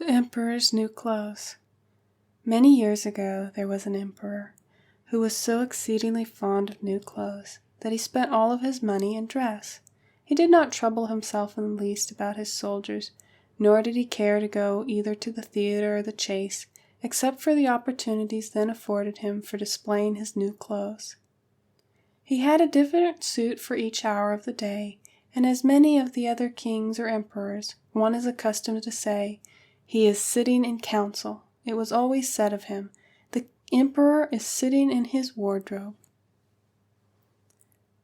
The Emperor's New Clothes. Many years ago there was an emperor who was so exceedingly fond of new clothes that he spent all of his money in dress. He did not trouble himself in the least about his soldiers, nor did he care to go either to the theatre or the chase, except for the opportunities then afforded him for displaying his new clothes. He had a different suit for each hour of the day, and as many of the other kings or emperors, one is accustomed to say, "He is sitting in council." It was always said of him, "The emperor is sitting in his wardrobe."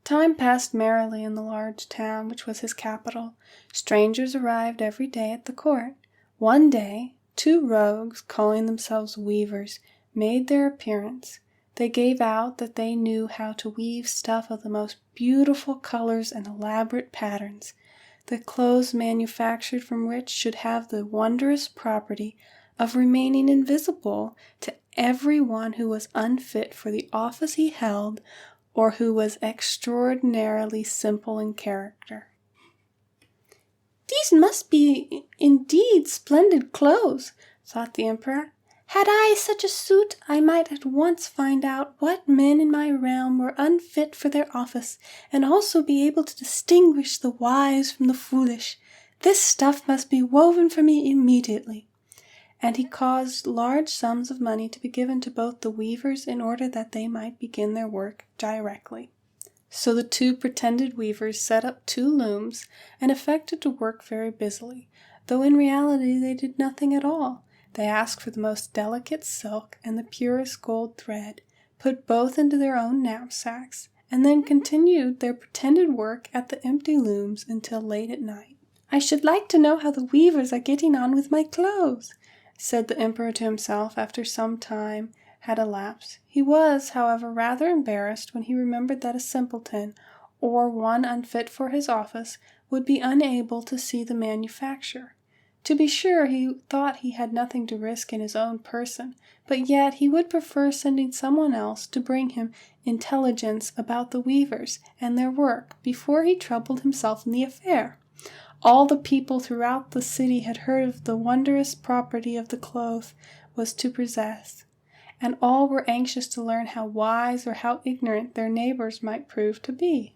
Time passed merrily in the large town which was his capital. Strangers arrived every day at the court. One day, 2 rogues, calling themselves weavers, made their appearance. They gave out that they knew how to weave stuff of the most beautiful colors and elaborate patterns, the clothes manufactured from which should have the wondrous property of remaining invisible to every one who was unfit for the office he held or who was extraordinarily simple in character. "These must be indeed splendid clothes," thought the emperor. "Had I such a suit, I might at once find out what men in my realm were unfit for their office, and also be able to distinguish the wise from the foolish. This stuff must be woven for me immediately." And he caused large sums of money to be given to both the weavers in order that they might begin their work directly. So the 2 pretended weavers set up 2 looms and affected to work very busily, though in reality they did nothing at all. They asked for the most delicate silk and the purest gold thread, put both into their own knapsacks, and then continued their pretended work at the empty looms until late at night. "I should like to know how the weavers are getting on with my clothes," said the emperor to himself after some time had elapsed. He was, however, rather embarrassed when he remembered that a simpleton, or one unfit for his office, would be unable to see the manufacture. To be sure, he thought he had nothing to risk in his own person, but yet he would prefer sending someone else to bring him intelligence about the weavers and their work before he troubled himself in the affair. All the people throughout the city had heard of the wondrous property of the cloth was to possess, and all were anxious to learn how wise or how ignorant their neighbors might prove to be.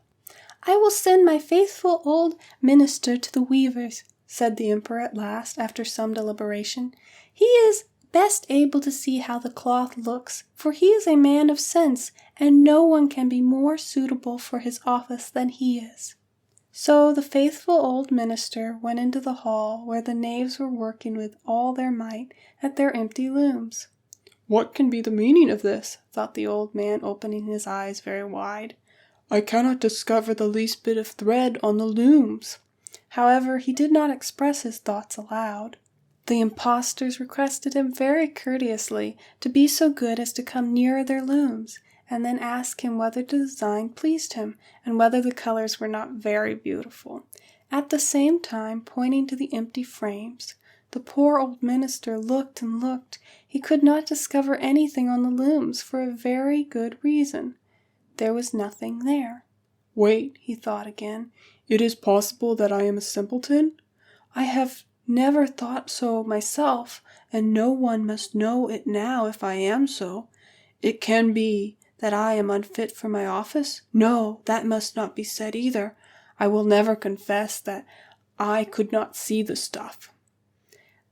"I will send my faithful old minister to the weavers," said the emperor at last, after some deliberation. "He is best able to see how the cloth looks, for he is a man of sense, and no one can be more suitable for his office than he is." So the faithful old minister went into the hall where the knaves were working with all their might at their empty looms. "What can be the meaning of this?" thought the old man, opening his eyes very wide. "I cannot discover the least bit of thread on the looms." However, he did not express his thoughts aloud. The impostors requested him very courteously to be so good as to come nearer their looms, and then asked him whether the design pleased him, and whether the colors were not very beautiful, at the same time pointing to the empty frames. The poor old minister looked and looked. He could not discover anything on the looms for a very good reason. There was nothing there. "Wait," he thought again. "It is possible that I am a simpleton? I have never thought so myself, and no one must know it now if I am so. It can be that I am unfit for my office? No, that must not be said either. I will never confess that I could not see the stuff."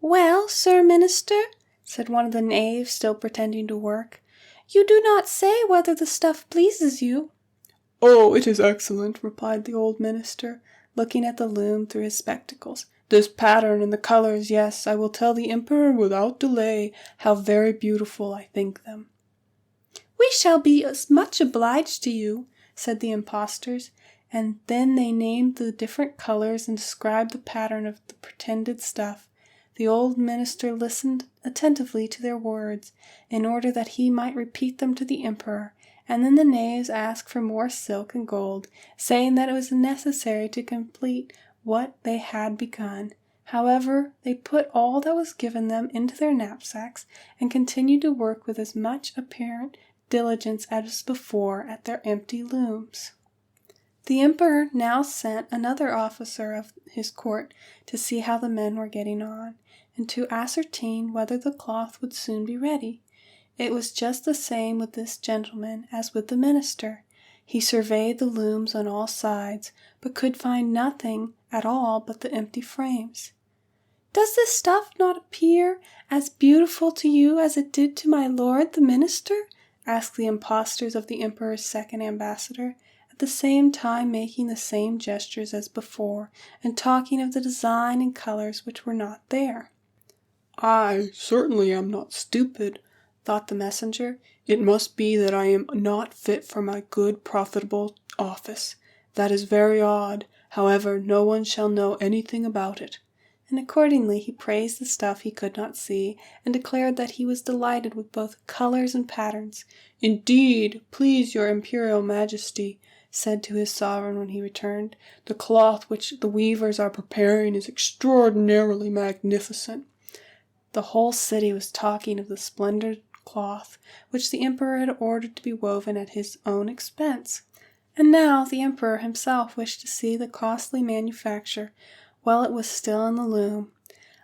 "Well, sir minister," said one of the knaves, still pretending to work, "you do not say whether the stuff pleases you." "Oh, it is excellent," replied the old minister, looking at the loom through his spectacles. "This pattern and the colors, yes, I will tell the emperor without delay how very beautiful I think them." "We shall be much obliged to you," said the impostors, and then they named the different colors and described the pattern of the pretended stuff. The old minister listened attentively to their words, in order that he might repeat them to the emperor, and then the knaves asked for more silk and gold, saying that it was necessary to complete what they had begun. However, they put all that was given them into their knapsacks, and continued to work with as much apparent diligence as before at their empty looms. The emperor now sent another officer of his court to see how the men were getting on, and to ascertain whether the cloth would soon be ready. It was just the same with this gentleman as with the minister. He surveyed the looms on all sides, but could find nothing at all but the empty frames. "Does this stuff not appear as beautiful to you as it did to my lord the minister?" asked the impostors of the emperor's second ambassador, at the same time making the same gestures as before, and talking of the design and colors which were not there. "I certainly am not stupid," thought the messenger. "It must be that I am not fit for my good, profitable office. That is very odd. However, no one shall know anything about it." And accordingly he praised the stuff he could not see, and declared that he was delighted with both colors and patterns. "Indeed, please your imperial majesty," said to his sovereign when he returned, "the cloth which the weavers are preparing is extraordinarily magnificent." The whole city was talking of the splendid cloth which the emperor had ordered to be woven at his own expense. And now the emperor himself wished to see the costly manufacture while it was still in the loom.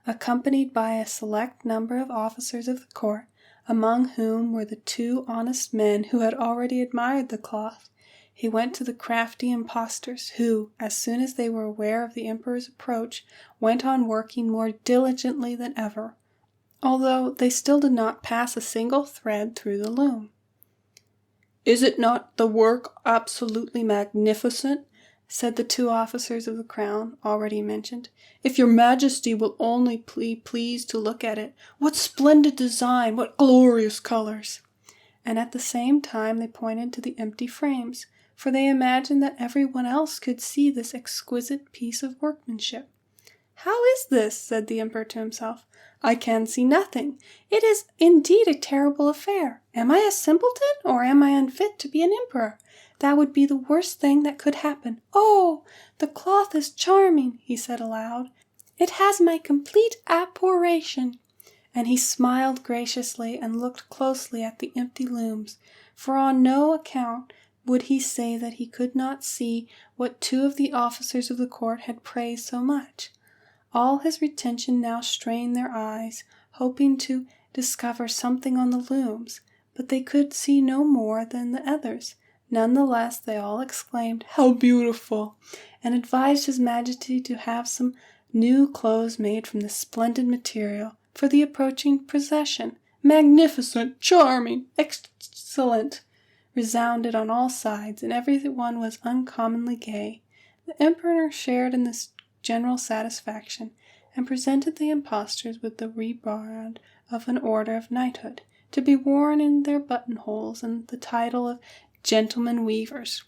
Accompanied by a select number of officers of the court, among whom were the 2 honest men who had already admired the cloth, he went to the crafty impostors, who, as soon as they were aware of the emperor's approach, went on working more diligently than ever, although they still did not pass a single thread through the loom. "Is it not the work absolutely magnificent?" said the 2 officers of the crown already mentioned. "If your majesty will only be pleased to look at it, what splendid design, what glorious colors!" And at the same time they pointed to the empty frames, for they imagined that everyone else could see this exquisite piece of workmanship. "How is this?" said the emperor to himself. "I can see nothing. It is indeed a terrible affair. Am I a simpleton, or am I unfit to be an emperor? That would be the worst thing that could happen. Oh, the cloth is charming," he said aloud. "It has my complete approbation." And he smiled graciously and looked closely at the empty looms, for on no account would he say that he could not see what 2 of the officers of the court had praised so much. All his retinue now strained their eyes, hoping to discover something on the looms, but they could see no more than the others. None the less they all exclaimed, "How beautiful!" and advised his majesty to have some new clothes made from this splendid material for the approaching procession. "Magnificent! Charming! Excellent!" resounded on all sides, and everyone was uncommonly gay. The emperor shared in this general satisfaction, and presented the impostors with the riband of an order of knighthood, to be worn in their buttonholes, and the title of gentlemen weavers.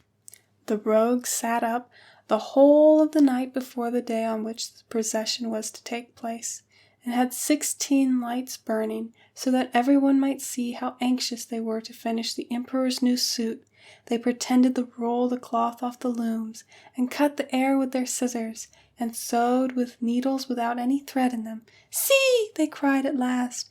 The rogues sat up the whole of the night before the day on which the procession was to take place, and had 16 lights burning, so that everyone might see how anxious they were to finish the emperor's new suit. They pretended to roll the cloth off the looms, and cut the air with their scissors, and sewed with needles without any thread in them. "See!" they cried at last,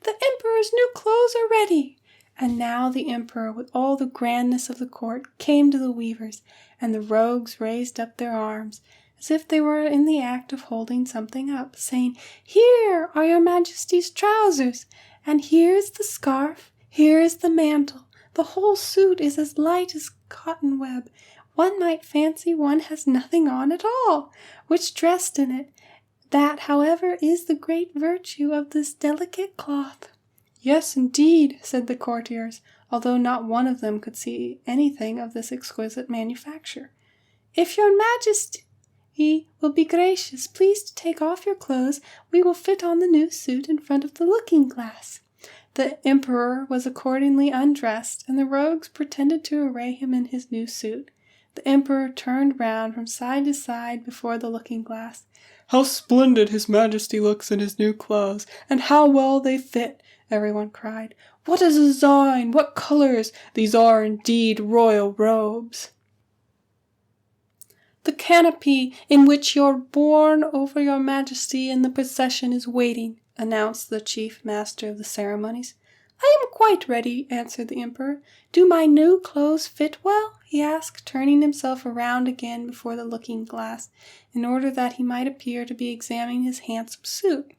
"the emperor's new clothes are ready!" And now the emperor, with all the grandness of the court, came to the weavers, and the rogues raised up their arms, as if they were in the act of holding something up, saying, "Here are your majesty's trousers, and here is the scarf, here is the mantle. The whole suit is as light as cotton web. One might fancy one has nothing on at all, which dressed in it. That, however, is the great virtue of this delicate cloth." "Yes, indeed," said the courtiers, although not one of them could see anything of this exquisite manufacture. "If your majesty will be gracious, please to take off your clothes, we will fit on the new suit in front of the looking-glass." The emperor was accordingly undressed, and the rogues pretended to array him in his new suit. The emperor turned round from side to side before the looking-glass. "How splendid his majesty looks in his new clothes, and how well they fit!" everyone cried. "What a design! What colors! These are indeed royal robes!" "The canopy in which you're borne over your majesty in the procession is waiting," announced the chief master of the ceremonies. "I am quite ready," answered the emperor. "Do my new clothes fit well?" he asked, turning himself around again before the looking-glass, in order that he might appear to be examining his handsome suit.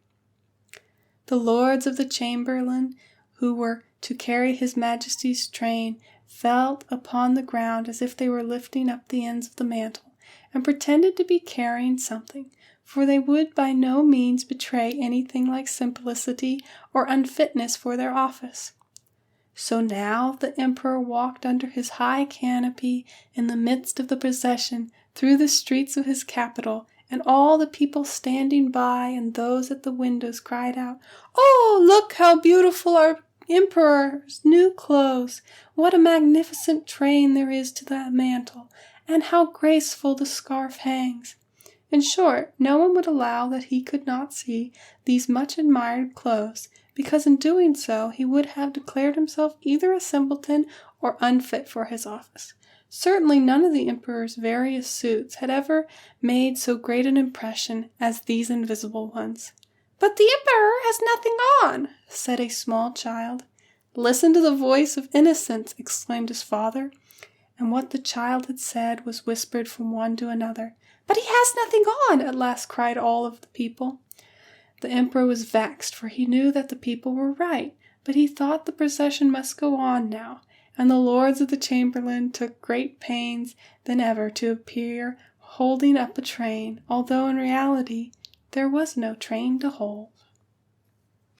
The lords of the chamberlain, who were to carry his majesty's train, fell upon the ground as if they were lifting up the ends of the mantle, and pretended to be carrying something, for they would by no means betray anything like simplicity or unfitness for their office. So now the emperor walked under his high canopy in the midst of the procession through the streets of his capital, and all the people standing by and those at the windows cried out, "Oh, look how beautiful our emperor's new clothes! What a magnificent train there is to that mantle, and how graceful the scarf hangs!" In short, no one would allow that he could not see these much admired clothes, because in doing so he would have declared himself either a simpleton or unfit for his office. Certainly none of the emperor's various suits had ever made so great an impression as these invisible ones. "But the emperor has nothing on," said a small child. "Listen to the voice of innocence," exclaimed his father. And what the child had said was whispered from one to another. "But he has nothing on," at last cried all of the people. The emperor was vexed, for he knew that the people were right, but he thought the procession must go on now, and the lords of the chamberlain took great pains than ever to appear holding up a train, although in reality there was no train to hold.